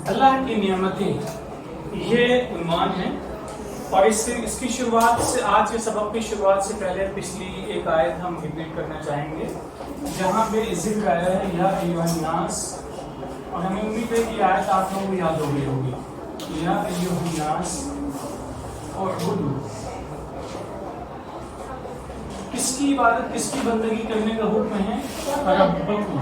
اللہ کی نعمتیں یہ عنوان ہے، اور اس کی شروعات سے، آج کے سبق کی شروعات سے پہلے پچھلی ایک آیت ہم ریپیٹ کرنا چاہیں گے جہاں پہ ذکر آیا ہے یا ایھا الناس، اور ہمیں امید ہے کہ آیت آپ لوگوں کو یاد ہو گئی ہوگی، یا ایھا الناس اعبدوا، کس کی عبادت، کس کی بندگی کرنے کا حکم ہے؟ ربکم۔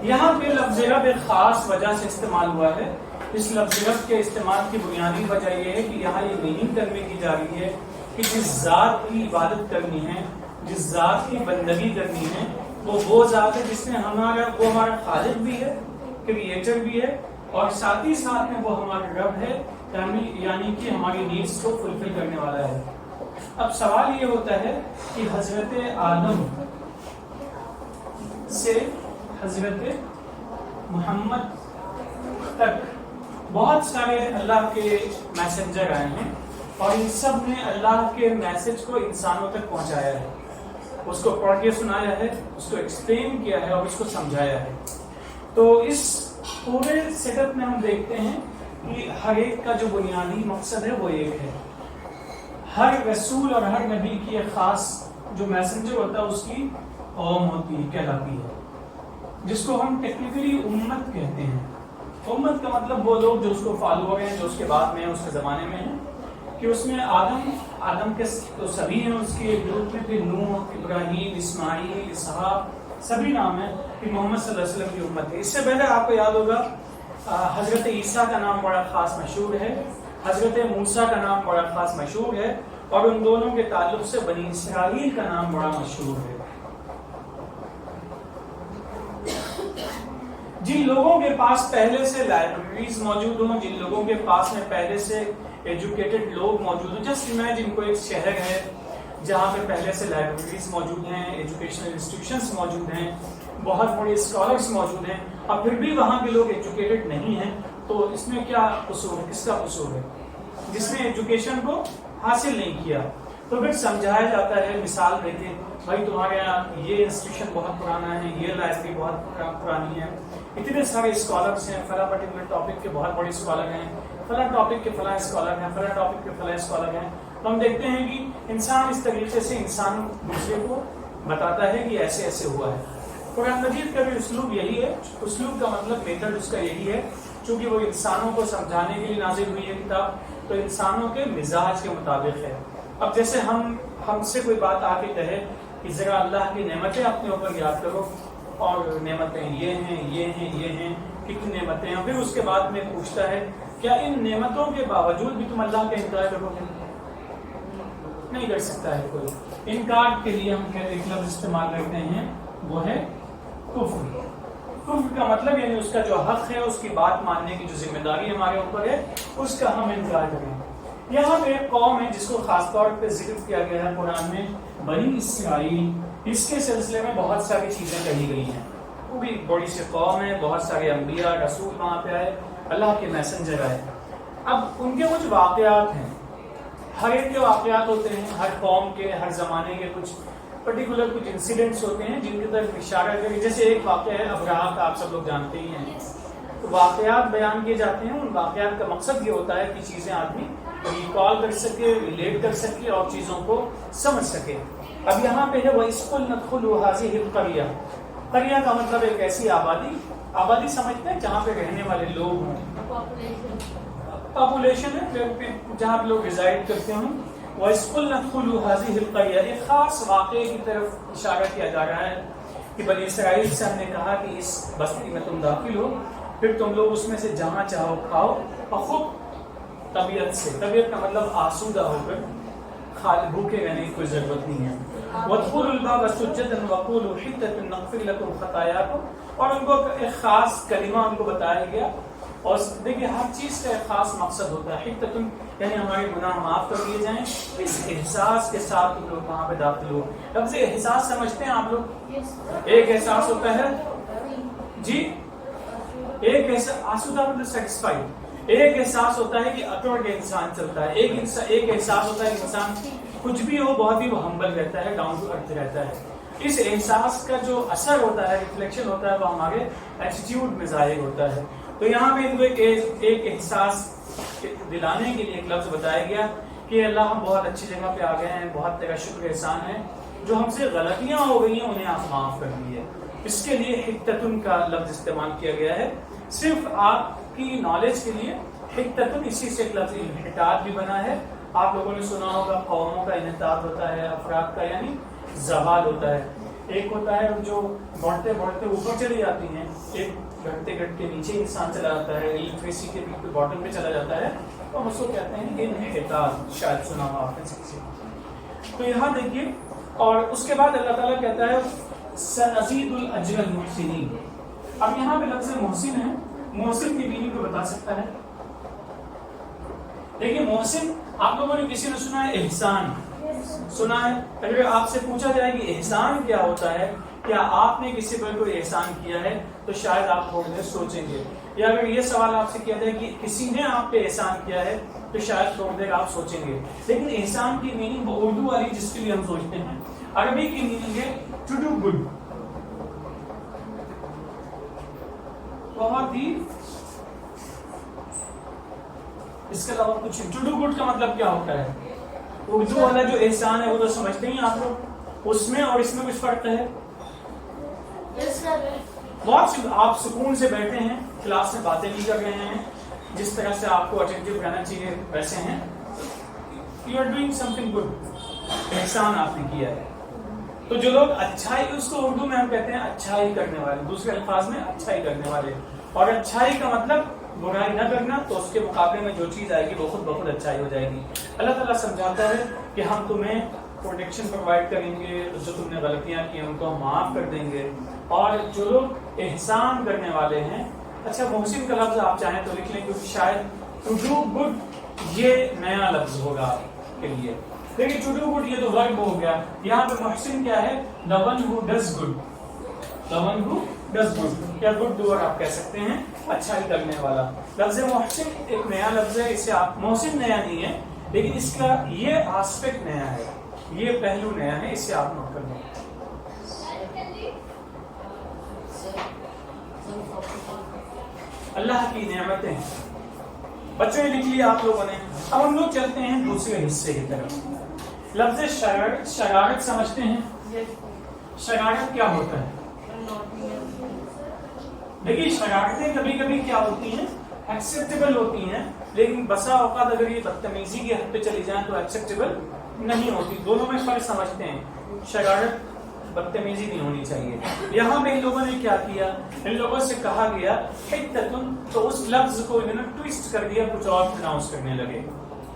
یہاں پہ لفظ رب ایک خاص وجہ سے استعمال ہوا ہے۔ اس لفظ رب کے استعمال کی بنیادی وجہ یہ ہے کہ یہاں یہ نہیں کرنے کی جا رہی ہے کہ جس ذات کی عبادت کرنی ہے، جس ذات کی بندگی کرنی ہے، وہ ذات ہے جس نے وہ ہمارا خالق بھی ہے، کریٹر بھی ہے، اور ساتھ ہی ساتھ میں وہ ہمارا رب ہے، یعنی کہ ہماری نیڈس کو فلفل کرنے والا ہے۔ اب سوال یہ ہوتا ہے کہ حضرت آدم سے حضرت محمد تک بہت سارے اللہ کے میسنجر آئے ہیں، اور ان سب نے اللہ کے میسج کو انسانوں تک پہنچایا ہے، اس کو پڑھ کے سنایا ہے، اس کو ایکسپلین کیا ہے اور اس کو سمجھایا ہے۔ تو اس پورے سیٹ اپ میں ہم دیکھتے ہیں کہ ہر ایک کا جو بنیادی مقصد ہے وہ ایک ہے۔ ہر رسول اور ہر نبی کی ایک خاص جو میسنجر ہوتا ہے اس کی قوم ہوتی ہے، کہلاتی ہے، جس کو ہم ٹیکنیکلی امت کہتے ہیں۔ امت کا مطلب وہ لوگ جو اس کو فالوور ہیں، جو اس کے بعد میں ہیں، اس کے زمانے میں ہیں، کہ اس میں آدم کے تو سبھی ہیں اس کے گروپ میں، پھر نوح، ابراہیم، اسماعیل، اسحاق، سبھی نام ہیں، کہ محمد صلی اللہ علیہ وسلم کی امت ہے۔ اس سے پہلے آپ کو یاد ہوگا حضرت عیسیٰ کا نام بڑا خاص مشہور ہے، حضرت موسیٰ کا نام بڑا خاص مشہور ہے، اور ان دونوں کے تعلق سے بنی اسرائیل کا نام بڑا مشہور ہے۔ جن لوگوں کے پاس پہلے سے لائبریریز موجود ہوں، جن لوگوں کے پاس میں پہلے سے ایجوکیٹڈ لوگ موجود ہوں، جسٹ امیجن کوئی ایک شہر ہے جہاں پہ پہلے سے لائبریریز موجود ہیں، ایجوکیشنل انسٹیٹیوشنز موجود ہیں، بہت بڑے اسکالرس موجود ہیں، اور پھر بھی وہاں کے لوگ ایجوکیٹڈ نہیں ہیں، تو اس میں کیا قصور ہے؟ کس کا قصور ہے؟ جس نے ایجوکیشن کو حاصل نہیں کیا۔ تو پھر سمجھایا جاتا ہے، مثال دیتے بھائی تمہارے یہاں یہ انسٹیٹیوشن بہت پرانا ہے، یہ لائبریری بہت پرانی ہے، اتنے سارے اسکالرس ہیں، فلاں پرٹیکولر ٹاپک کے بہت بڑے اسکالر ہیں، فلاں ٹاپک کے فلاں اسکالر ہیں، فلاں ٹاپک کے فلاں اسکالر ہیں۔ تو ہم دیکھتے ہیں کہ انسان اس طریقے سے انسان دوسرے کو بتاتا ہے کہ ایسے ایسے ہوا ہے۔ قرآن مجید کا بھی اسلوب یہی ہے، اسلوب کا مطلب میتھڈ اس کا یہی ہے، چونکہ وہ انسانوں کو سمجھانے کے لیے نازل ہوئی ہے کتاب، تو انسانوں کے مزاج کے مطابق ہے۔ اب جیسے ہم سے کوئی بات آ کے کہے کہ ذرا اللہ کی نعمتیں اپنے اوپر یاد کرو، اور نعمتیں یہ ہیں، یہ ہیں، یہ ہیں، کتنی نعمتیں ہیں، پھر اس کے بعد میں پوچھتا ہے کیا ان نعمتوں کے باوجود بھی تم اللہ کا انکار کرو گے؟ نہیں کر سکتا ہے کوئی۔ انکار کے لیے ہم ایک لفظ استعمال کرتے ہیں، وہ ہے کفر۔ کفر کا مطلب یعنی اس کا جو حق ہے، اس کی بات ماننے کی جو ذمہ داری ہمارے اوپر ہے، اس کا ہم انکار کریں۔ یہاں پہ ایک قوم ہے جس کو خاص طور پہ ذکر کیا گیا ہے قرآن میں، بنی اسرائیل، اس کے سلسلے میں بہت ساری چیزیں کہی گئی ہیں۔ وہ بھی بڑی سی قوم ہے، بہت سارے انبیاء رسول وہاں پہ آئے، اللہ کے میسنجر آئے۔ اب ان کے کچھ واقعات ہیں، ہر ایک کے واقعات ہوتے ہیں، ہر قوم کے، ہر زمانے کے کچھ پرٹیکولر کچھ انسیڈنٹس ہوتے ہیں جن کی طرف اشارہ کریں۔ جیسے ایک واقعہ ہے ابراہا کا، آپ سب لوگ جانتے ہی ہیں۔ تو واقعات بیان کیے جاتے ہیں، ان واقعات کا مقصد یہ ہوتا ہے کہ چیزیں آدمی ریکال کر سکے، ریلیٹ کر سکے اور چیزوں کو سمجھ سکے۔ اب یہاں پہ ہے وَإِذْ قُلْنَا ادْخُلُوا هَٰذِهِ الْقَرْيَةَ، قریہ کا مطلب ایک ایسی آبادی سمجھتے ہیں جہاں پہ رہنے والے لوگ ہوں، پاپولیشن ہے جہاں پہ لوگ ریزائڈ کرتے ہوں۔ وَإِذْ قُلْنَا ادْخُلُوا هَٰذِهِ الْقَرْيَةَ، ایک خاص واقعے کی طرف اشارہ کیا جا رہا ہے کہ بنی اسرائیل سے ہم نے کہا کہ اس بستی میں تم داخل ہو، پھر تم لوگ اس میں سے جہاں چاہو کھاؤ، اور خود طبیعت سے، طبیعت کا مطلب آسودہ ہو کر، خالی بھوکے رہنے کی کوئی ضرورت نہیں ہے۔ وَادْخُلُوا الْبَابَ سُجَّدًا وَقُولُوا حِطَّةٌ نَغْفِرْ لَكُمْ خَطَايَاكُمْ، اور ان کو ایک خاص کلمہ ان کو بتایا گیا۔ اور دیکھیں ہر چیز کا ایک خاص مقصد ہوتا ہے، حِطَّةٌ یعنی ہمارے گناہ معاف کر دیے جائیں، اس احساس کے ساتھ تم لوگ وہاں پہ داخل ہو۔ لفظ احساس سمجھتے ہیں آپ لوگ؟ ایک احساس ہوتا ہے جی، ایک احساس آسودہ مطلب سیٹسفائیڈ، ایک احساس ہوتا ہے کہ اکڑ کے انسان چلتا ہے، ایک احساس ہوتا ہے کہ انسان کچھ بھی ہو بہت ہی وہ ہمبل رہتا ہے, ڈاؤن ٹو ارتھ رہتا ہے. اس احساس کا جو اثر ہوتا ہے, ریفلیکشن ہوتا ہے, وہ ہمارے ایٹیٹیوڈ میں ظاہر ہوتا ہے. تو یہاں پہ ان کو ایک احساس دلانے کے لیے ایک لفظ بتایا گیا کہ اللہ ہم بہت اچھی جگہ پہ آ گئے ہیں, بہت تیرا شکر احسان ہے, جو ہم سے غلطیاں ہو گئی ہیں انہیں آپ معاف کر دیے. اس کے لیے حکتتن کا لفظ استعمال کیا گیا ہے, صرف آپ کی نالج کے لیے. حکتتن اسی سے ایک لفظ انحطاط بھی بنا ہے. آپ لوگوں نے سنا ہوگا قوموں کا انحطاط ہوتا ہے, افراد کا یعنی زوال ہوتا ہے. ایک ہوتا ہے جو بڑھتے بڑھتے اوپر چلی جاتی ہیں, ایک گھٹتے گھٹتے نیچے انسان چلا جاتا ہے, لٹریسی کے بالکل باٹم پہ چلا جاتا ہے, تو ہم اس کو کہتے ہیں انحطاط. شاید سنا ہوا آپ نے کسی. تو یہاں دیکھیے, اور اس کے بعد اللہ تعالیٰ کہتا ہے سنزید الاجر المحسنین. اب یہاں پہ لفظ محسن ہے, محسن کی میننگ کو بتا سکتا ہے. دیکھیے محسن, آپ لوگوں نے کسی نے سنا ہے احسان سنا ہے؟ اگر آپ سے پوچھا جائے کہ احسان کیا ہوتا ہے, کیا آپ نے کسی پر کوئی احسان کیا ہے, تو شاید آپ تھوڑی دیر سوچیں گے. یا اگر یہ سوال آپ سے کیا جائے کہ کسی نے آپ پہ احسان کیا ہے, تو شاید تھوڑی دیر آپ سوچیں گے. لیکن احسان کی میننگ وہ اردو والی جس کے لیے ہم سوچتے ہیں, عربی کی میننگ ہے ٹو ڈو گڈ. بہت ہی, اس کے علاوہ کچھ. ٹو ڈو گڈ کا مطلب کیا ہوتا ہے؟ اردو والا جو احسان ہے وہ تو سمجھتے ہی آپ لوگ, اس میں اور اس میں کچھ فرق ہے. بہت آپ سکون سے بیٹھے ہیں, کلاس میں باتیں بھی کر رہے ہیں, جس طرح سے آپ کو اٹینٹو رہنا چاہیے ویسے ہیں. You are doing something good, احسان آپ نے کیا ہے. تو جو لوگ اچھائی, اس کو اردو میں ہم کہتے ہیں اچھائی کرنے والے, دوسرے الفاظ میں اچھائی کرنے والے. اور اچھائی کا مطلب برائی نہ کرنا, تو اس کے مقابلے میں جو چیز آئے گی وہ خود بخود اچھائی ہو جائے گی. اللہ تعالیٰ سمجھاتا ہے کہ ہم تمہیں پروٹیکشن پرووائڈ کریں گے, جو تم نے غلطیاں کی ان کو ہم معاف کر دیں گے. اور جو لوگ احسان کرنے والے ہیں, اچھا محسن کا لفظ آپ چاہیں تو لکھ لیں, کیونکہ شاید ٹو ڈو گڈ یہ نیا لفظ ہوگا آپ کے لیے. لیکن ٹو ڈو گڈ یہ تو ورب ہو گیا. یہاں پہ محسن کیا ہے؟ the one who does good, the one who does good, یا گڈ ڈوئر آپ کہہ سکتے ہیں, اچھائی کرنے والا. لفظ محسن ایک نیا لفظ ہے, اسے آپ, محسن نیا نہیں ہے لیکن اس کا یہ آسپیکٹ نیا ہے, یہ پہلو نیا ہے, اسے آپ نوٹ کر لیں. اللہ کی نعمتیں بچوں نے لکھ لیا آپ لوگوں نے. اب ہم لوگ چلتے ہیں دوسرے حصے کی طرف. لفظ شرارت, شرارت سمجھتے ہیں؟ شرارت کیا ہوتا ہے؟ دیکھیے شرارتیں کبھی کبھی کیا ہوتی ہیں, ایکسیپٹیبل ہوتی ہیں, لیکن بسا اوقات اگر یہ بدتمیزی کے حد پہ چلی جائیں تو ایکسیپٹیبل نہیں ہوتی. دونوں میں فرق سمجھتے ہیں. شرارت بدتمیزی نہیں ہونی چاہیے. یہاں پہ ان لوگوں نے کیا کیا, ان لوگوں سے کہا گیا حکتتن, تو اس لفظ کو انہوں نے ٹویسٹ کر دیا, کچھ اور پروناؤنس کرنے لگے.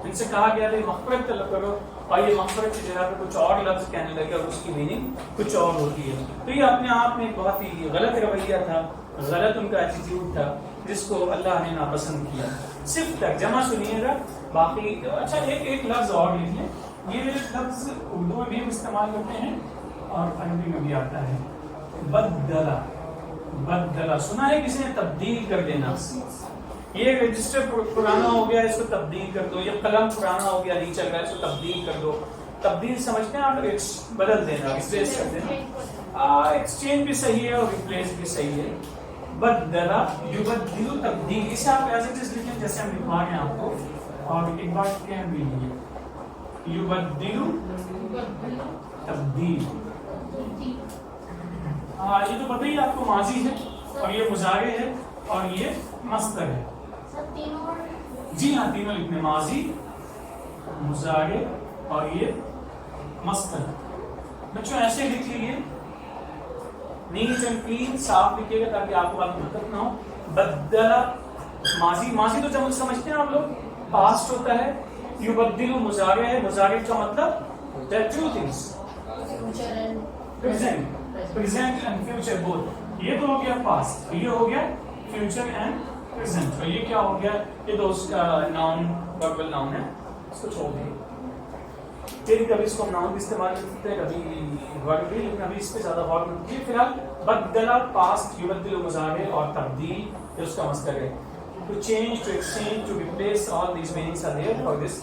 ان سے کہا گیا کہ مغفرت طلب کرو, اور یہ مغفرت کی جگہ پہ کچھ اور لفظ کہنے لگے, اور اس کی میننگ کچھ اور ہوتی ہے. تو یہ اپنے آپ میں بہت ہی غلط رویہ تھا, غلط ان کا ایٹیٹیوڈ تھا, جس کو اللہ نے ناپسند کیا. صرف ترجمہ سنیے گا, باقی اچھا ایک لفظ اور لکھ لیں. یہ لفظ اردو میں بھی ہم استعمال کرتے ہیں اور عربی میں بھی آتا ہے, بدلا. بدلا سنا ہے کسی نے؟ تبدیل کر دینا. یہ رجسٹر پرانا ہو گیا, اس کو تبدیل کر دو. یہ قلم پرانا ہو گیا, نہیں چل رہا ہے, اس کو تبدیل کر دو. تبدیل سمجھتے ہیں آپ لوگ؟ بدل دینا, ریپلیس کر دینا. ایکسچینج بھی صحیح ہے اور ریپلیس بھی صحیح ہے. بدلا یبدل, تبدیل. اسے آپ ایسے چیز لکھیں جیسے ہم لکھوا رہے ہیں آپ کو, اور ایک بار کہہ بھی لیجیے, یبدل تبدیل. یہ تو پتہ ہی آپ کو ماضی ہے, اور یہ مضارع ہے, اور یہ مصدر ہے. جی ہاں, تینوں لکھنے, ماضی, مضارع اور یہ مصدر. بچوں ایسے لکھ لیجیے, نیل تنقید صاف لکھیے گا تاکہ آپ کو بات دقت نہ ہو. بدلا ماضی, ماضی تو جب سمجھتے ہیں آپ لوگ, پاسٹ ہوتا ہے. یبدل مضارع ہے, مضارع کا مطلب there are two things, present and future both. یہ تو ہو گیا پاسٹ, یہ ہو گیا فیوچر اینڈ پریزنٹ. اور یہ کیا ہو گیا؟ یہ تو اس کا ناؤن, وربل ناؤن ہے, اس کو چھوڑ دیں. پھر کبھی اس کو ہم ناؤن بھی استعمال کرتے ہیں, کبھی ورب بھی, لیکن ابھی اس پہ زیادہ غور نہیں کیجیے. فی الحال بدلا پاسٹ, یبدل مضارع, اور تبدیل یہ اس کا مصدر ہے. To change, to exchange, to replace, all these meanings are there for this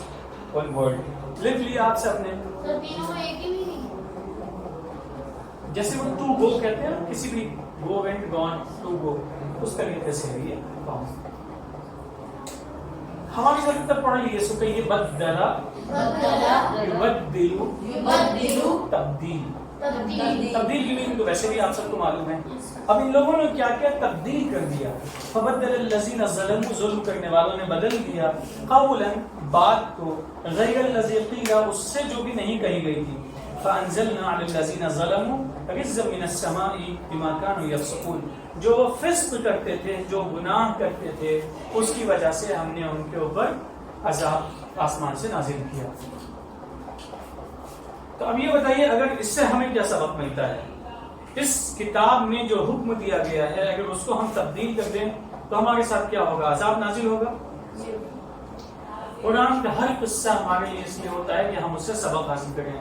one word. لکھ لیا آپ سب نے؟ تینوں ایک ہی میننگ، جیسے وہ ٹو گو کہتے ہیں کسی بھی گو وینٹ گون ٹو گو، اس طریقے سے ہے یہ کام. ہماری ساتھ تک پڑھ لیے سو کہیے بدلا یبدلو تبدیل. تبدیل کی میننگ تو ویسے بھی آپ سب کو معلوم ہے. اب ان لوگوں نے کیا کیا تبدیل کر دیا. فبدل الذین ظلموا، ظلم کرنے والوں نے بدل دیا، قولا بات کو، غیر الذی قیل، اس سے جو بھی نہیں کہی گئی تھی. فانزلنا علی الذین ظلموا رجزا من السماء بما كانوا یفسقون، جو وہ فسق کرتے تھے، جو گناہ کرتے تھے، اس کی وجہ سے ہم نے ان کے اوپر عذاب آسمان سے نازل کیا. تو اب یہ بتائیے اگر اس سے ہمیں کیا سبق ملتا ہے؟ اس کتاب میں جو حکم دیا گیا ہے اگر اس کو ہم تبدیل کر دیں تو ہمارے ساتھ کیا ہوگا؟ عذاب نازل ہوگا. قرآن کا ہر قصہ ہمارے لیے اس لیے ہوتا ہے کہ ہم اس سے سبق حاصل کریں.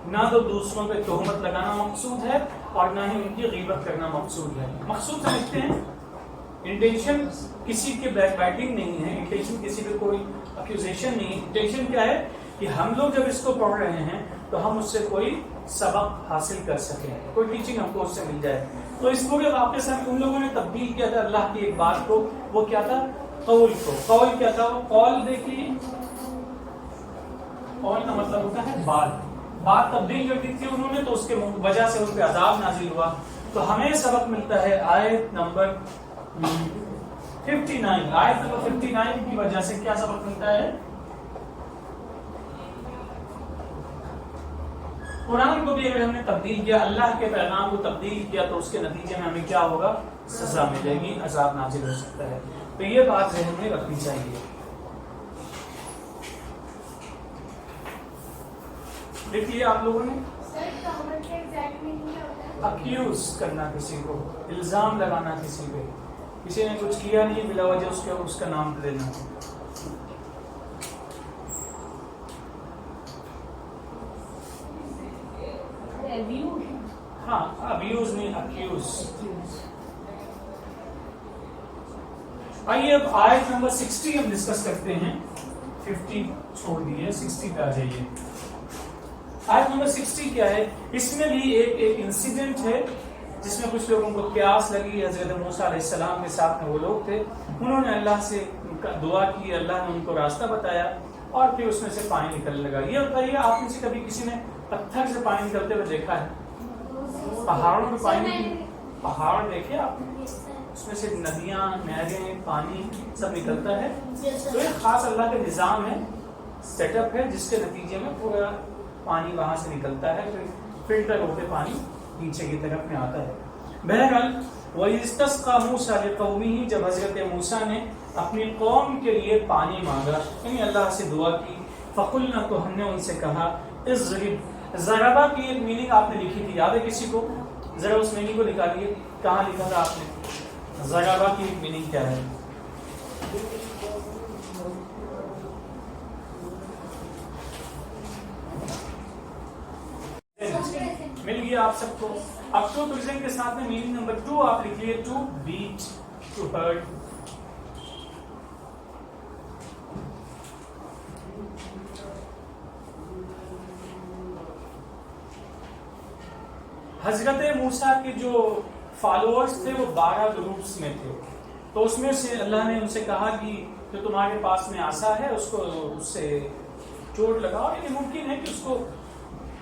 نہ تو دوسروں پہ تہمت لگانا مقصود ہے اور نہ ہی ان کی غیبت کرنا مقصود ہے. مقصود سمجھتے ہیں، انٹینشن کسی کے بیک بائٹنگ نہیں ہے، انٹینشن کسی پہ کوئی اکیوزیشن نہیں. انٹینشن کیا ہے کہ ہم لوگ جب اس کو پڑھ رہے ہیں تو ہم اس سے کوئی سبق حاصل کر سکیں، کوئی ٹیچنگ ہم کو اس سے مل جائے. تو اس پورے واقعے سے ان لوگوں نے تبدیل کیا تھا اللہ کی ایک بات کو. وہ کیا تھا؟ قول کو. قول کیا تھا؟ وہ قول دیکھیے، قول کا مطلب ہوتا ہے بات. بات تبدیل کر دی تھی انہوں نے تو اس کے وجہ سے ان پہ عذاب نازل ہوا. تو ہمیں سبق ملتا ہے آیت نمبر 59. آیت نمبر 59 کی وجہ سے کیا سبق ملتا ہے؟ قرآن کو بھی اگر ہم نے تبدیل کیا، اللہ کے پیغام کو تبدیل کیا، تو اس کے نتیجے میں ہمیں کیا ہوگا؟ سزا ملے گی، عذاب نازل ہو سکتا ہے. تو یہ بات ذہن میں رکھنی چاہیے. دیکھیے آپ لوگوں نے اکیوز کرنا کسی کو، الزام لگانا کسی پہ، کسی نے کچھ کیا نہیں بلا وجہ اس کا نام لینا. ہاں ابیوز نہیں، اکیوز. آئیے اب آیت نمبر 60 ہم ڈسکس کرتے ہیں. 50 چھوڑ دیے، 60 پہ آ جائیے. آیت نمبر 60 کیا ہے؟ اس میں بھی ایک انسیڈنٹ ہے جس میں کچھ لوگوں کو پیاس لگی. حضرت موسیٰ علیہ السلام کے ساتھ میں وہ لوگ تھے، انہوں نے اللہ سے دعا کی، اللہ نے ان کو راستہ بتایا اور پھر اس میں سے پانی نکلنے لگا. یہ بتائیے آپ میں سے کبھی کسی نے پتھر سے پانی نکلتے ہوئے دیکھا ہے؟ پہاڑوں میں پانی، پہاڑ دیکھے آپ نے، اس میں سے ندیاں، نہریں، پانی سب نکلتا ہے. تو ایک خاص اللہ کا نظام ہے، سیٹ اپ ہے، جس کے نتیجے میں پورا پانی وہاں سے نکلتا ہے، پھر فلٹر ہوتے پانی نیچے کی طرف میں آتا ہے. بہرحال وَإِسْتَسْقَىٰ مُوسَىٰ لِقَوْمِهِ، جب حضرت موسیٰ نے اپنی قوم کے لیے پانی مانگا، یعنی اللہ سے دعا کی. فَقُلْنَا، تو ہم نے ان سے کہا، اضرب. ضربہ کی ایک میننگ آپ نے لکھی تھی، یاد ہے کسی کو؟ ذرا اس میننگ کو نکالیے، کہاں لکھا تھا آپ نے؟ ضربہ کی ایک میننگ کیا ہے؟ مل گیا آپ سب کو. اب ٹو پریزنٹ کے ساتھ میں میننگ نمبر 2 آپ لکھ لیے، ٹو بیٹ، ٹو ہرٹ. حضرت موسیٰ کے جو فالوورز تھے وہ 12 گروپس میں تھے. تو اس میں سے اللہ نے ان سے کہا کہ جو تمہارے پاس میں عصا ہے اس کو، اس سے چوٹ لگاؤ. یہ ممکن ہے کہ اس کو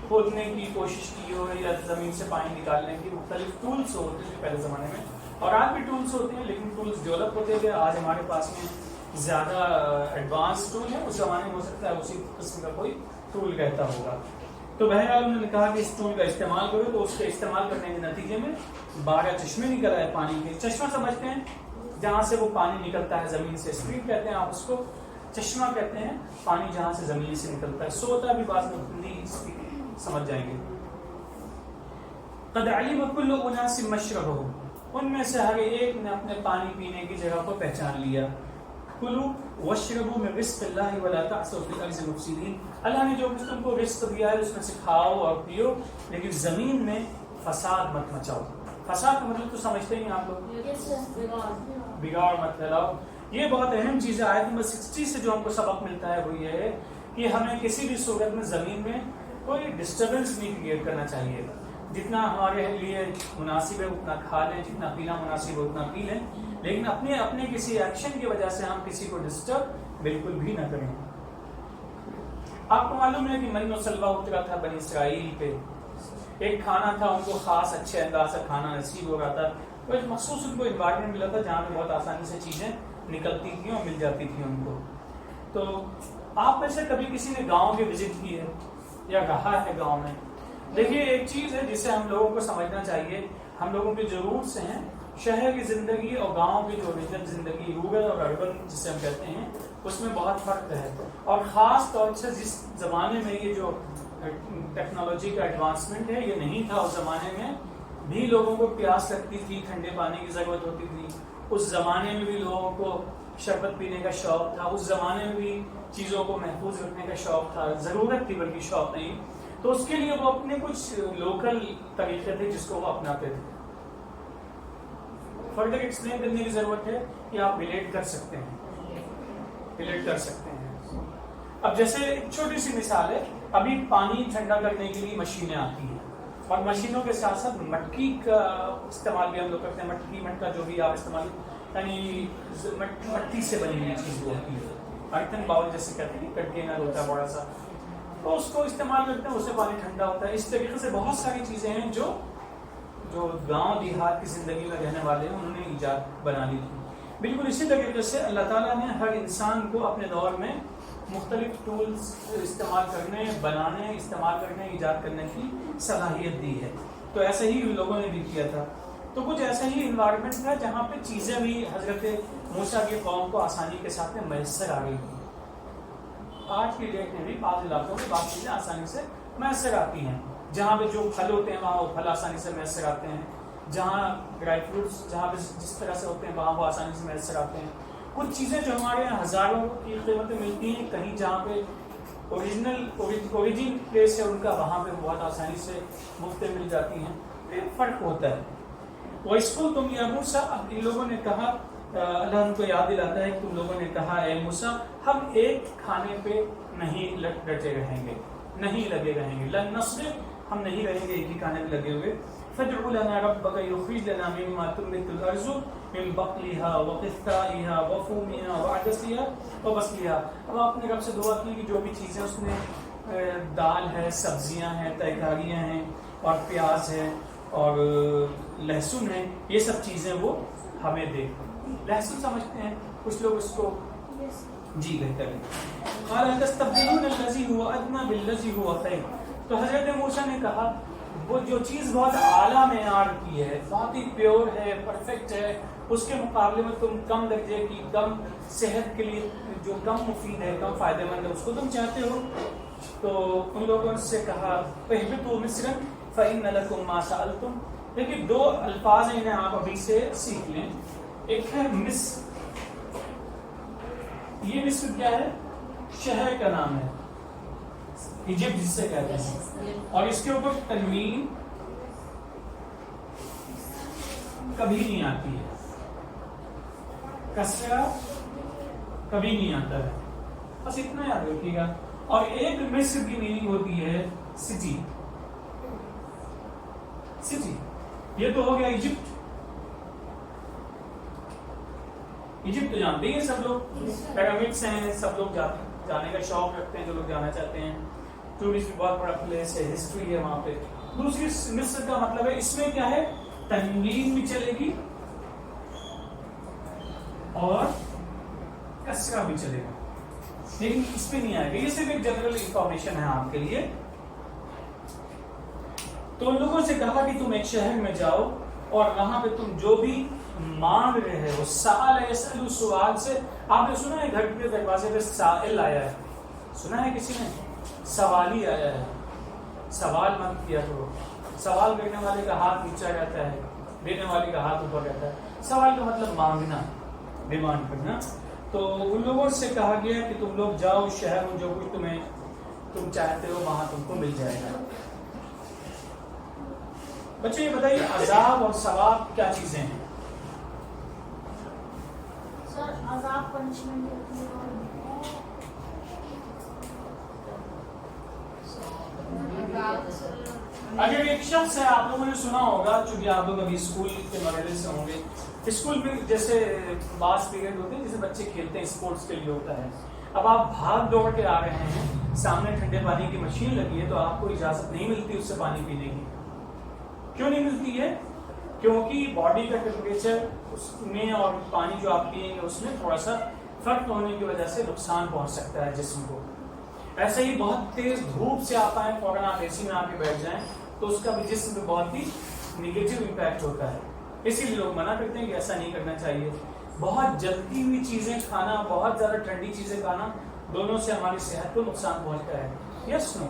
کھودنے کی کوشش کی ہو یا زمین سے پانی نکالنے کی. مختلف ٹولس ہوتے تھے پہلے زمانے میں، اور آج بھی ٹولس ہوتے ہیں، لیکن ٹولس ڈیولپ ہوتے گئے. آج ہمارے پاس میں زیادہ ایڈوانس ٹول ہے، اس زمانے میں ہو سکتا ہے اسی قسم کا کوئی ٹول رہتا ہوگا. تو بہرحال انہوں نے کہا کہ اس ٹول کا استعمال کرو. تو اس کے استعمال کرنے کے نتیجے میں 12 چشمے نکل آئے پانی کے. چشمہ سمجھتے ہیں جہاں سے وہ پانی نکلتا ہے زمین سے، اسٹریم کہتے ہیں آپ اس کو، چشمہ کہتے ہیں پانی جہاں سے زمین سے نکلتا ہے. سوتا بھی بعض میں ہندی سمجھ جائیں گے. قد علم کل اناس مشربہم، ان میں سے ہر ایک نے اپنے پانی پینے کی جگہ کو پہچان لیا. کلو واشربوا من رزق اللہ ولا تعثوا فی الارض مفسدین، اللہ نے جو کچھ تم کو رزق دیا ہے اس میں سے کھاؤ اور پیو، لیکن زمین میں فساد مت مچاؤ. فساد کا مطلب تو سمجھتے ہی آپ لوگ، بگاڑ مت پھیلاؤ. یہ بہت اہم چیز ہے. آیت نمبر 60 سے جو ہم کو سبق ملتا ہے وہ یہ ہے کہ ہمیں کسی بھی صورت میں زمین میں کوئی ڈسٹربنس نہیں کریٹ کرنا چاہیے. جتنا ہمارے لیے مناسب ہے اتنا کھا لیں, جتنا پینا مناسب ہے اتنا پی لیں, لیکن اپنے کسی ایکشن کی وجہ سے ہم کسی کو ڈسٹرب بالکل بھی نہ کریں. آپ کو معلوم ہے کہ من و سلوہ اترا تھا بنی اسرائیل پہ, ایک کھانا تھا, ان کو خاص اچھے انداز سے کھانا نصیب ہو رہا تھا, تو ایک مخصوص ان کو انوائرمنٹ ملا تھا جہاں پہ بہت آسانی سے چیزیں نکلتی تھیں اور مل جاتی تھیں ان کو. تو آپ میں سے کبھی کسی نے گاؤں کی وزٹ کی ہے یا رہا ہے گاؤں میں؟ دیکھیے ایک چیز ہے جسے ہم لوگوں کو سمجھنا چاہیے, ہم لوگوں کے جو روٹس ہیں شہر کی زندگی اور گاؤں کی جو اوریجنل زندگی رورل اور اربن جسے ہم کہتے ہیں اس میں بہت فرق ہے. اور خاص طور سے جس زمانے میں یہ جو ٹیکنالوجی کا ایڈوانسمنٹ ہے یہ نہیں تھا, اس زمانے میں بھی لوگوں کو پیاس لگتی تھی, ٹھنڈے پانی کی ضرورت ہوتی تھی, اس زمانے میں بھی لوگوں کو شربت پینے کا شوق تھا, اس زمانے میں بھی چیزوں کو محفوظ رکھنے کا شوق تھا, ضرورت تھی بلکہ شوق نہیں. تو اس کے لیے وہ اپنے کچھ لوکل طریقے تھے جس کو وہ اپناتے تھے. فردر ایکسپلین کرنے کی ضرورت ہے کہ آپ ریلیٹ کر سکتے ہیں, ریلیٹ کر سکتے ہیں. اب جیسے ایک چھوٹی سی مثال ہے, ابھی پانی ٹھنڈا کرنے کے لیے مشینیں آتی ہیں اور مشینوں کے ساتھ ساتھ مٹکی کا استعمال بھی ہم لوگ کرتے ہیں. مٹکی مٹکا جو بھی آپ استعمال, یعنی مٹی سے بنی ہوئی چیز وہ ہوتی ہے, ارتھن باؤل جیسے کہتے ہیں, کنٹینر ہوتا ہے بڑا سا, تو اس کو استعمال کرتے ہیں, اس سے پانی ٹھنڈا ہوتا ہے. اس طریقے سے بہت ساری چیزیں ہیں جو گاؤں دیہات کی زندگی میں رہنے والے ہیں انہوں نے ایجاد بنا لی تھی. بالکل اسی طریقے سے اللہ تعالیٰ نے ہر انسان کو اپنے دور میں مختلف ٹولز استعمال کرنے, بنانے, استعمال کرنے, ایجاد کرنے کی صلاحیت دی ہے. تو ایسے ہی لوگوں نے بھی کیا تھا. تو کچھ ایسا ہی انوائرمنٹ تھا جہاں پہ چیزیں بھی حضرت موسیٰ کی قوم کو آسانی کے ساتھ میں میسر آ گئی تھی. آج کی ڈیٹ میں بھی بعض علاقوں میں بعض چیزیں آسانی سے میسر آتی ہیں. جہاں پہ جو پھل ہوتے ہیں وہاں وہ پھل آسانی سے میسر آتے ہیں, جہاں ڈرائی فروٹس جہاں پہ جس طرح سے ہوتے ہیں وہاں وہ آسانی سے میسر آتے ہیں. کچھ چیزیں جو ہمارے یہاں ہزاروں کی قیمتیں ملتی ہیں, کہیں جہاں پہ اوریجن پلیس ہے ان کا وہاں پہ بہت آسانی سے مفت مل جاتی ہیں. ایک فرق ہوتا ہے. وَإِذْ قُلْتُمْ يَا مُوسَىٰ, اب ان لوگوں نے کہا, اللہ ان کو یاد دلاتا ہے کہ تم لوگوں نے کہا اے موسیٰ ہم ایک کھانے پہ نہیں ڈٹے رہیں گے, نہیں لگے رہیں گے. لن نصبر, ہم نہیں رہیں گے ایک ہی کھانے پہ لگے ہوئے. فادع لنا ربك يخرج لنا مما تنبت الارض من بقلها وقثائها وفومها وعدسها وبصلها. اب آپ نے رب سے دعا کی کہ جو بھی چیزیں اس میں دال ہے, سبزیاں ہیں, ترکاریاں ہیں اور پیاز ہے اور لہسن ہے, یہ سب چیزیں وہ ہمیں دے. لہسن سمجھتے ہیں کچھ لوگ اس کو, جی بہتر ہے. قال تستبدلون الذي هو ادنى بالذي هو خير. تو حضرت موسیٰ نے کہا وہ جو چیز بہت اعلیٰ معیار کی ہے, بہت ہی پیور ہے, پرفیکٹ ہے, اس کے مقابلے میں تم کم درجے کی, کم صحت کے لیے جو کم مفید ہے, کم فائدہ مند ہے, اس کو تم چاہتے ہو. تو ان لوگوں نے سے کہا اهبطوا مصرا فإن لكم ما سألتم. دیکھیے دو الفاظ ہیں, انہیں آپ ابھی سے سیکھ لیں. ایک ہے مصر, یہ مصر کیا ہے؟ شہر کا نام ہے, ایجپٹ جس سے کہتے ہیں, اور اس کے اوپر تنوین کبھی نہیں آتی ہے, کسرہ کبھی نہیں آتا ہے, بس اتنا یاد رکھیے گا. اور ایک مصر کی میننگ ہوتی ہے سٹی, سٹی. یہ تو ہو گیا ایجپٹ. ایجپٹ تو جانتے ہیں سب لوگ, پیرامڈس ہیں, سب لوگ جانے کا شوق رکھتے ہیں, جو لوگ جانا چاہتے ہیں. ٹورسٹ بہت بڑا پلیس ہے, ہسٹری ہے وہاں پہ. دوسری مصر کا مطلب ہے, اس میں کیا ہے, تنوین بھی چلے گی اور کسرہ بھی چلے گا, لیکن اس پہ نہیں آئے گا. یہ صرف ایک جنرل انفارمیشن ہے آپ کے لیے. تو ان لوگوں سے کہا کہ تم ایک شہر میں جاؤ اور وہاں پہ تم جو بھی مانگ رہے ہو, سوال ہے, سوال سے. آپ نے سنا ہے گھر کے دروازے پہ سائل آیا ہے, سنا ہے کسی نے؟ سوالی آیا ہے. سوال مت کیا کرو. سوال کرنے والے کا ہاتھ نیچا رہتا ہے, دینے والے کا ہاتھ اوپر رہتا ہے. سوال کا مطلب مانگنا, ڈیمانڈ کرنا. تو ان لوگوں سے کہا گیا کہ تم لوگ جاؤ شہر میں, جو کچھ تم چاہتے ہو وہاں تم کو مل جائے گا. بچے یہ بتائیے عذاب اور ثواب کیا چیزیں ہیں؟ سر عذاب پنشمنٹ ہوتی ہے, اگر ایک شخص ہے, آپ لوگوں نے سنا ہوگا, چونکہ آپ لوگ ابھی اسکول کے مرحلے سے ہوں گے, اسکول میں جیسے بعض پیریڈ ہوتے ہیں جیسے بچے کھیلتے ہیں, اسپورٹس کے لیے ہوتا ہے. اب آپ بھاگ دوڑ کے آ رہے ہیں, سامنے ٹھنڈے پانی کی مشین لگی ہے, تو آپ کو اجازت نہیں ملتی اس سے پانی پینے کی. کیوں نہیں ملتی ہے؟ کیونکہ باڈی کا ٹیمپریچر اس میں اور پانی جو آپ پئیں گے اس میں تھوڑا سا فرق ہونے کی وجہ سے نقصان پہنچ سکتا ہے جسم کو. ایسے ہی بہت تیز دھوپ سے آپ آئیں, فوراً آپ اے سی میں آ کے بیٹھ جائیں, تو اس کا بھی جسم پہ بہت ہی نگیٹو امپیکٹ ہوتا ہے. اسی لیے لوگ منع کرتے ہیں کہ ایسا نہیں کرنا چاہیے. بہت جلتی ہوئی چیزیں کھانا, بہت زیادہ ٹھنڈی چیزیں کھانا, دونوں سے ہماری صحت کو نقصان پہنچتا ہے. یس نو؟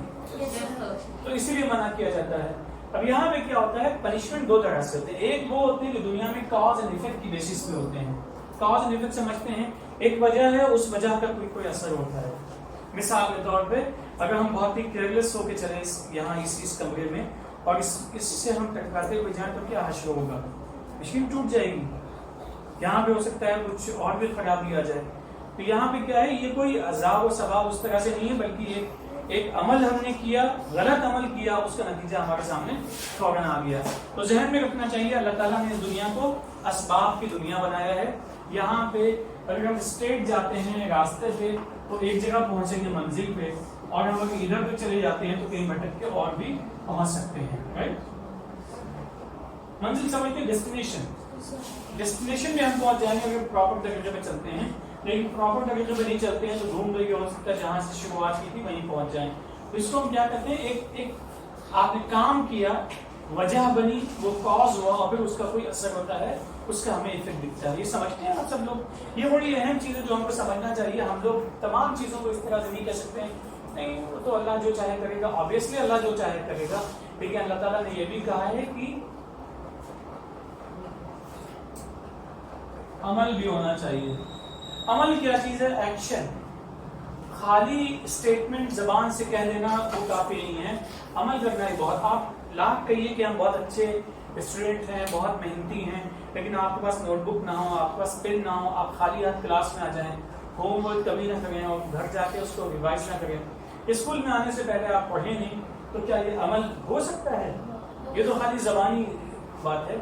تو اسی لیے منع کیا جاتا ہے. اب یہاں پہ کیا ہوتا ہے, پنشمنٹ دو طرح سے ہوتے ہیں. ایک وہ ہوتے ہیں کہ دنیا میں کاز اینڈ ایفیکٹ کی بیسس پہ ہوتے ہیں. کاز اینڈ ایفیکٹ سمجھتے ہیں, ایک وجہ ہے, اس وجہ کا کوئی اثر ہوتا ہے. مثال کے طور پہ اگر ہم بہت ہی کیئرلیس ہو کے چلیں یہاں اس کمرے میں, اور اس سے ہم ٹکراتے ہوئے جائیں, تو کیا حشر ہوگا؟ مشین ٹوٹ جائے گی. یہاں پہ ہو سکتا ہے کچھ اور بھی خرابی آ جائے. تو یہاں پہ کیا ہے, یہ کوئی عذاب و ثواب اس طرح سے نہیں ہے, بلکہ ایک عمل ہم نے کیا, غلط عمل کیا, اس کا نتیجہ ہمارے سامنے فوراً آ گیا. تو ذہن میں رکھنا چاہیے, اللہ تعالیٰ نے اس دنیا کو اسباب کی دنیا بنایا ہے. یہاں پہ اگر ہم اسٹریٹ جاتے ہیں راستے پہ, تو ایک جگہ پہنچیں گے منزل پہ, اور ہم اگر ادھر پہ چلے جاتے ہیں تو کہیں بھٹک کے اور بھی پہنچ سکتے ہیں. رائٹ؟ منزل سمجھتے ہیں ڈیسٹینیشن. ڈیسٹینیشن میں ہم پہنچ جائیں گے اگر پراپر طریقے پہ چلتے ہیں, لیکن پراپر طریقے پہ نہیں چلتے ہیں تو ڈھونڈ رہی ہو سکتا ہے جہاں سے شروعات کی تھی وہیں پہنچ جائیں. تو اس کو ہم کیا کہتے ہیں, ایک آپ نے کام کیا, وجہ بنی, وہ کاز ہوا, اور پھر اس کا کوئی اثر ہوتا ہے, اس کا ہمیں ایفیکٹ دکھتا ہے. یہ سمجھتے ہیں آپ سب لوگ؟ یہ بڑی اہم چیز ہے جو ہم کو سمجھنا چاہیے. ہم لوگ تمام چیزوں کو اس طرح سے نہیں کہہ سکتے ہیں نہیں وہ تو اللہ جو چاہے کرے گا. آبویسلی اللہ جو چاہے کرے گا, لیکن اللہ تعالیٰ نے یہ بھی کہا ہے کہ عمل بھی ہونا چاہیے. عمل کیا چیز ہے؟ ایکشن. خالی اسٹیٹمنٹ زبان سے کہہ دینا وہ کافی نہیں ہے, عمل کرنا ہی بہت. آپ لاکھ کہیے کہ ہم بہت اچھے اسٹوڈنٹ ہیں, بہت محنتی ہیں, لیکن آپ کے پاس نوٹ بک نہ ہو, آپ کے پاس پین نہ ہو, آپ خالی ہاتھ کلاس میں آ جائیں, ہوم ورک کبھی نہ کریں اور گھر جا کے اس کو ریوائز نہ کریں, اسکول میں آنے سے پہلے آپ پڑھیں نہیں, تو کیا یہ عمل ہو سکتا ہے؟ یہ تو خالی زبانی بات ہے.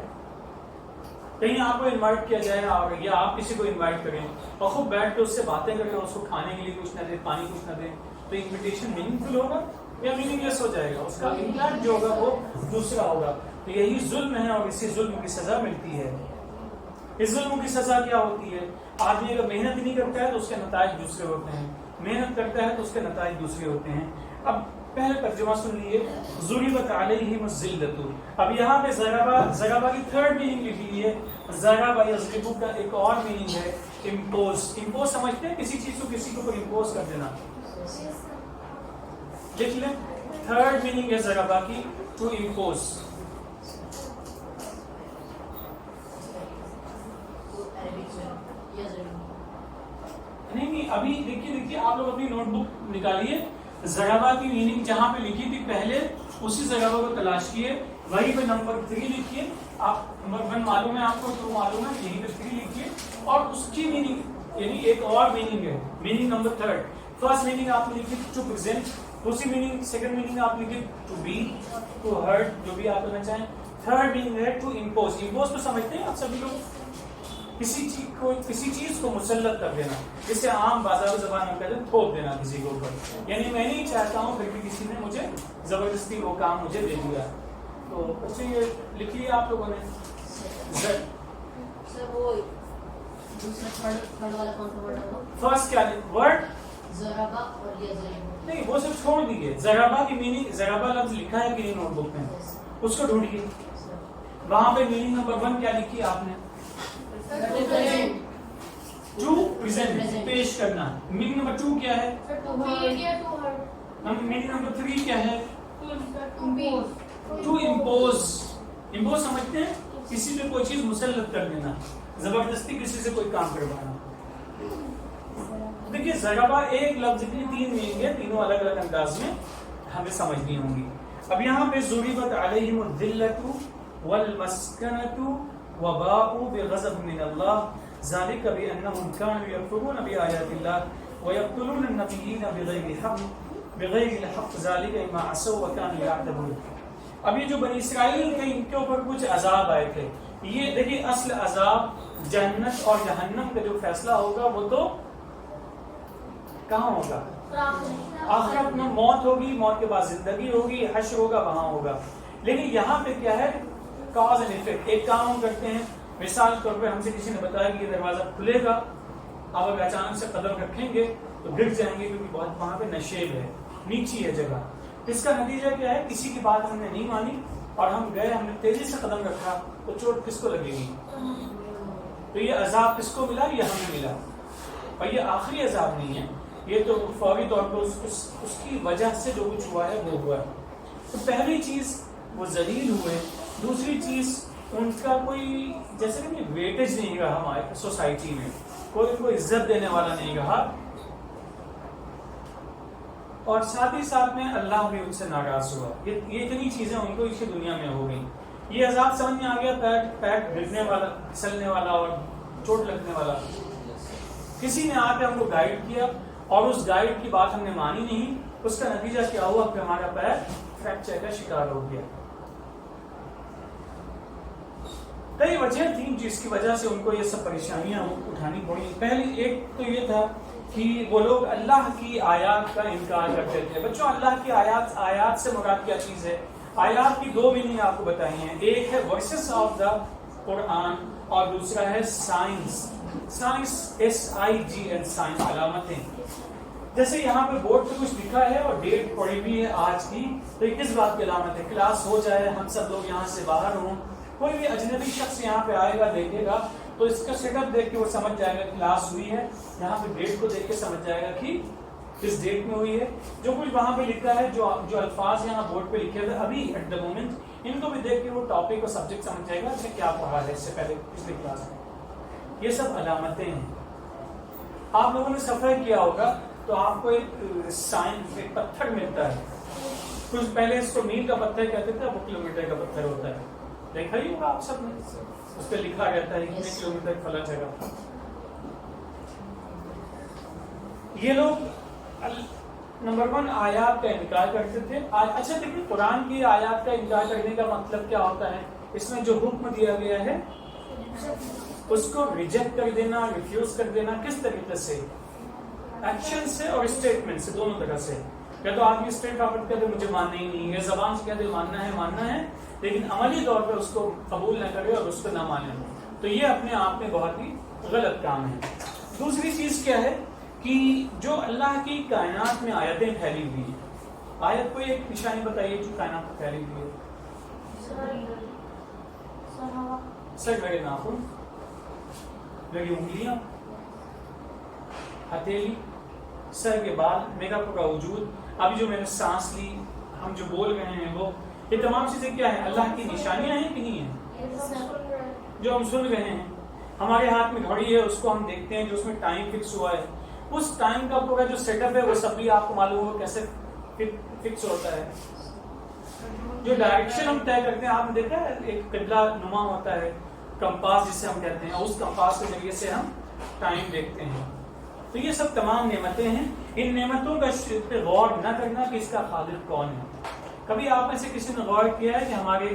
کہیں آپ کو انوائٹ کیا جائے, یا آپ کسی کو انوائٹ کریں اور خوب بیٹھ کے اس سے باتیں کریں, اس کو کھانے کے لیے کچھ نہ دیں, پانی کچھ نہ دیں, تو انویٹیشن میننگ فل ہوگا یا میننگ لیس ہو جائے گا؟ اس کا امپیکٹ جو ہوگا وہ دوسرا ہوگا. تو یہی ظلم ہے, اور اسی ظلم کی سزا ملتی ہے. اس ظلم کی سزا کیا ہوتی ہے؟ آدمی اگر محنت نہیں کرتا ہے تو اس کے نتائج دوسرے ہوتے ہیں, محنت کرتا ہے تو اس کے نتائج دوسرے ہوتے ہیں. اب پہلے ترجمہ سن لیے, ضربت علیہم الذلۃ. اب یہاں پہ ضربہ کی تھرڈ میننگ لکھ لیجیے. ضرب یضرب کا ایک اور میننگ ہے امپوز. امپوز سمجھتے ہیں کسی چیز کو کسی کے اوپر امپوز کر دینا, لکھ لیں. تھرڈ میننگ ہے ضربہ کی ٹو امپوز. نہیں ابھی دیکھیے آپ لوگ اپنی نوٹ بک نکالیے. ضربہ کی میننگ جہاں پہ لکھی تھی پہلے اسی ضربہ کو تلاش کیے, وہیں پہ نمبر 3 لکھیے. آپ نمبر 1 معلوم ہے آپ کو, 2 معلوم ہے, یہیں پہ 3 لکھیے, اور اس کی میننگ یعنی ایک اور میننگ ہے, میننگ نمبر 3. فرسٹ میننگ آپ نے لکھی ٹو پریزنٹ, دوسری میننگ سیکنڈ میننگ آپ لکھی ٹو بی, ٹو ہرٹ, جو بھی آپ کرنا چاہیں. تھرڈ میننگ ہے ٹو امپوز. امپوز تو سمجھتے ہیں آپ سبھی لوگ, کسی چیز کو مسلط کر دینا, جسے عام بازار زبان میں کہتے ہیں تھوپ دینا کسی کے اوپر. یعنی میں نہیں چاہتا ہوں پھر بھی کسی نے مجھے زبردستی وہ کام مجھے دے دیا. تو اچھا یہ لکھ لیا آپ لوگوں نے. فرسٹ کیا ورڈ نہیں, وہ سب چھوڑ دیجیے. ضربہ کی میننگ, ضربہ لفظ لکھا ہے کہ نہیں نوٹ بک میں, اس کو ڈھونڈیے. وہاں پہ میننگ نمبر 1 کیا لکھی آپ نے؟ ٹو پریزنٹ, پیش کرنا. میننگ نمبر 2 کیا ہے؟ میننگ نمبر 3 کیا ہے؟ To impose. امپوز سمجھتے ہیں کسی پہ کوئی چیز مسلط کر دینا, زبردستی کسی سے کوئی کام کروانا. دیکھیے ضربہ ایک لفظ کی 3 میننگ ہے, تینوں الگ الگ انداز میں ہمیں سمجھنی ہوں گی. اب یہاں پہ ضربت علیہم الذلۃ والمسکنۃ وباءوا بغضب من اللہ ذلك بأنهم كانوا يكفرون بآيات الله ويقتلون النبيين بغير الحق ذلك بما عصوا وكانوا يعتدون. اب یہ جو بنی اسرائیل تھے ان کے اوپر کچھ عذاب آئے تھے. یہ دیکھیے اصل عذاب جنت اور جہنم کا جو فیصلہ ہوگا وہ تو کہاں ہوگا؟ آخرت میں موت ہوگی، موت کے بعد زندگی ہوگی، حشر ہوگا، وہاں ہوگا. لیکن یہاں پہ کیا ہے؟ Cause and effect. ایک کام ہم کرتے ہیں، مثال کے طور پہ ہم سے کسی نے بتایا کہ یہ دروازہ کھلے گا، آپ اگر اچانک سے قدم رکھیں گے تو گر جائیں گے کیونکہ بہت وہاں پہ نشیب ہے، نیچی ہے جگہ. اس کا نتیجہ کیا ہے؟ کسی کی بات ہم نے نہیں مانی اور ہم گئے، ہم نے تیزی سے قدم رکھا تو چوٹ کس کو لگے گی؟ تو یہ عذاب کس کو ملا؟ یہ ہمیں ملا. اور یہ آخری عذاب نہیں ہے، یہ تو فوری طور پر اس کی وجہ سے جو کچھ ہوا ہے وہ ہوا ہے. تو پہلی چیز وہ ذلیل ہوئے. دوسری چیز ان کا کوئی جیسے کہ ویٹیج نہیں رہا ہمارے سوسائٹی میں، کوئی ان کو عزت دینے والا نہیں رہا، اور ساتھ ہی ساتھ میں اللہ بھی ان سے ناراض ہوا. یہ اتنی چیزیں ان کو اس دنیا میں ہو گئی. یہ عذاب سمجھ میں آ گیا، پیر گرنے والا، پھسلنے والا اور چوٹ لگنے والا. کسی نے آ کے ہم کو گائیڈ کیا اور اس گائیڈ کی بات ہم نے مانی نہیں، اس کا نتیجہ کیا ہوا کہ ہمارا پیر فریکچر کا شکار ہو گیا. کئی وجہ تھیں جس کی وجہ سے ان کو یہ سب پریشانیاں اٹھانی پڑی. پہلی ایک تو یہ تھا کہ وہ لوگ اللہ کی آیات کا انکار کرتے تھے. بچوں اللہ کی آیات سے مراد کیا چیز ہے؟ آیات کی دو میننگ آپ کو بتائی ہیں. ایک ہے ورسز آف دا قرآن اور دوسرا ہے سائنس. سائنس SIGN سائنس، علامتیں. جیسے یہاں پہ بورڈ پہ کچھ لکھا ہے اور ڈیٹ پڑی ہوئی ہے آج کی، تو یہ کس بات کی علامت ہے؟ کلاس ہو جائے، ہم سب لوگ یہاں سے باہر ہوں، کوئی بھی اجنبی شخص یہاں پہ آئے گا دیکھے گا تو اس کا سیٹ اپ دیکھ کے وہ سمجھ جائے گا کلاس ہوئی ہے. یہاں پہ ڈیٹ کو دیکھ کے سمجھ جائے گا کہ کس ڈیٹ میں ہوئی ہے. جو کچھ وہاں پہ لکھا ہے، جو الفاظ یہاں بورڈ پہ لکھے ہوئے ابھی ایٹ دا مومنٹ، ان کو بھی دیکھ کے وہ ٹاپک اور سبجیکٹ سمجھ جائے گا کہ کیا پڑھا ہے اس سے پہلے پچھلی کلاس میں. یہ سب علامتیں ہیں. آپ لوگوں نے سفر کیا ہوگا تو آپ کو ایک پتھر ملتا ہے. کچھ پہلے اس کو میل کا پتھر کہتے تھے، اب کلومیٹر کا پتھر ہوتا ہے. دیکھا ہی ہوگا آپ سب نے، اس پہ لکھا رہتا ہے کتنے کلومیٹر فلاں جگہ. یہ لوگ نمبر 1 آیات کا انکار کرتے تھے. اچھا دیکھیے قرآن کی آیات کا انکار کرنے کا مطلب کیا ہوتا ہے؟ اس میں جو حکم دیا گیا ہے اس کو ریجیکٹ کر دینا، ریفیوز کر دینا. کس طریقے سے؟ ایکشن سے اور اسٹیٹمنٹ سے، دونوں طرح سے. یا تو آپ کی اسٹیٹ فارورڈ کہتے مجھے ماننا ہی نہیں ہے، زبان سے کہتے ماننا ہے لیکن عملی طور پہ اس کو قبول نہ کرے اور اس کو نہ مانے، تو یہ اپنے آپ میں بہت ہی غلط کام ہے. دوسری چیز کیا ہے کہ جو اللہ کی کائنات میں آیتیں پھیلی ہوئی ہیں، آیت کوئی ایک نشانی بتائیے جو کائنات میں پھیلی ہوئی ہے. سر بڑے ناخن، بڑی انگلیاں، ہتھیلی، سر کے بال، میرا پورا وجود، ابھی جو میں نے سانس لی، ہم جو بول رہے ہیں وہ، یہ تمام چیزیں کیا ہیں؟ اللہ کی نشانیاں ہیں کہ نہیں ہیں؟ جو ہم سن رہے ہیں، ہمارے ہاتھ میں گھڑی ہے، اس کو ہم دیکھتے ہیں جو اس میں ٹائم فکس ہوا ہے، اس ٹائم کا پورا جو سیٹ اپ ہے وہ سب بھی آپ کو معلوم ہو کیسے فکس ہوتا ہے. جو ڈائریکشن ہم طے کرتے ہیں، آپ نے دیکھا ہے ایک قبلہ نما ہوتا ہے، کمپاس جسے ہم کہتے ہیں، اس کمپاس کے ذریعے سے ہم ٹائم دیکھتے ہیں. تو یہ سب تمام نعمتیں ہیں. ان نعمتوں کا پہ غور نہ کرنا کہ اس کا خالق کون ہے. کبھی آپ میں سے کسی نے غور کیا ہے کہ ہمارے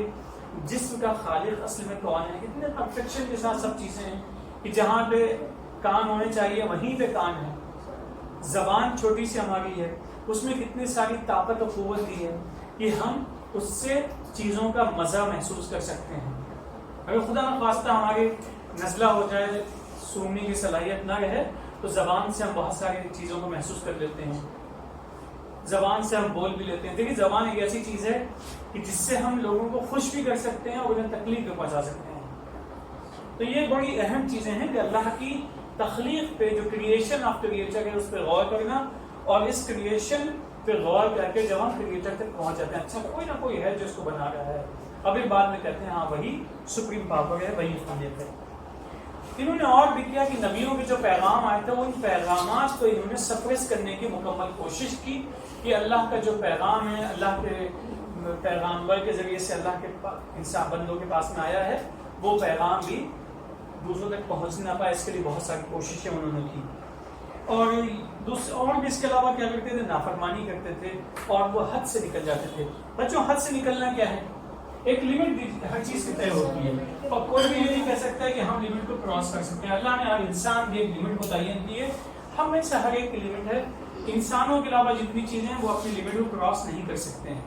جسم کا خالق اصل میں کون ہے؟ کتنے پرفیکشن کے ساتھ سب چیزیں ہیں کہ جہاں پہ کان ہونے چاہیے وہیں پہ کان ہے. زبان چھوٹی سی ہماری ہے، اس میں کتنی ساری طاقت و قوت دی ہے کہ ہم اس سے چیزوں کا مزہ محسوس کر سکتے ہیں. اگر خدا نخواستہ ہماری نزلہ ہو جائے، سونگنے کی صلاحیت نہ رہے، تو زبان سے ہم بہت ساری چیزوں کو محسوس کر لیتے ہیں، زبان سے ہم بول بھی لیتے ہیں. دیکھیے زبان ایک ایسی چیز ہے کہ جس سے ہم لوگوں کو خوش بھی کر سکتے ہیں اور انہیں تکلیف بھی پہنچا سکتے ہیں. تو یہ بڑی اہم چیزیں ہیں کہ اللہ کی تخلیق پہ، جو کریشن آف کریچر ہے، اس پہ غور کرنا، اور اس کریشن پہ غور کر کے جب ہم کریٹر تک پہنچ جاتے ہیں، اچھا کوئی نہ کوئی ہے جو اس کو بنا رہا ہے، اب ایک بعد میں کہتے ہیں ہاں وہی سپریم پاور ہے، وہی خالق ہے. انہوں نے اور بھی کیا کہ نبیوں کے جو پیغام آئے تھے، ان پیغامات کو انہوں نے سپریس کرنے کی مکمل کوشش کی کہ اللہ کا جو پیغام ہے، اللہ کے پیغامبر کے ذریعے سے اللہ کے انسان بندوں کے پاس میں آیا ہے، وہ پیغام بھی دوسروں تک پہنچ نہ پائے. اس کے لیے بہت ساری کوششیں انہوں نے کی. اور بھی اس کے علاوہ کیا کرتے تھے؟ نافرمانی کرتے تھے اور وہ حد سے نکل جاتے تھے. بچوں حد سے نکلنا کیا ہے؟ ایک لمٹ ہر چیز کی طے ہوتی ہے اور کوئی بھی یہ نہیں کہہ سکتا ہے کہ ہم لمٹ کو کراس کر سکتے ہیں. اللہ نے ہر انسان کی ایک لمٹ متعین کی ہے, ہم میں سے ہر ایک کی لمٹ ہے. انسانوں کے علاوہ جتنی چیزیں ہیں وہ اپنی لمٹ کو کراس نہیں کر سکتے ہیں.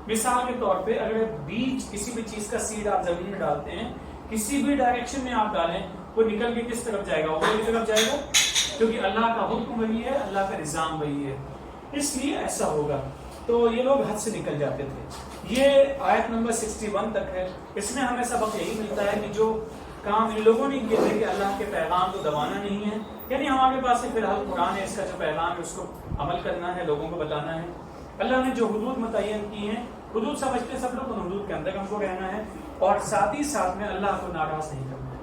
مثال کے طور پہ اگر بیج کسی بھی چیز کا سیڈ آپ زمین میں ڈالتے ہیں, کسی بھی ڈائریکشن میں آپ ڈالیں, وہ نکل کے کس طرف جائے گا؟ اوپر کی طرف جائے گا, کیونکہ اللہ کا حکم وہی ہے, اللہ کا نظام وہی ہے, اس لیے ایسا ہوگا. تو یہ لوگ حد سے نکل جاتے تھے. یہ آیت نمبر 61 تک ہے. اس میں ہمیں سبق یہی ملتا ہے کہ جو کام ان لوگوں نے کیے تھے کہ اللہ کے پیغام کو دبانا نہیں ہے, یعنی ہمارے پاس فی الحال قرآن ہے, اس کا جو پیغام ہے اس کو عمل کرنا ہے, لوگوں کو بتانا ہے. اللہ نے جو حدود متعین کی ہیں, حدود سمجھتے سب لوگ, ان حدود کے اندر ہم کو رہنا ہے, اور ساتھ ہی ساتھ میں اللہ کو ناراض نہیں کرنا ہے.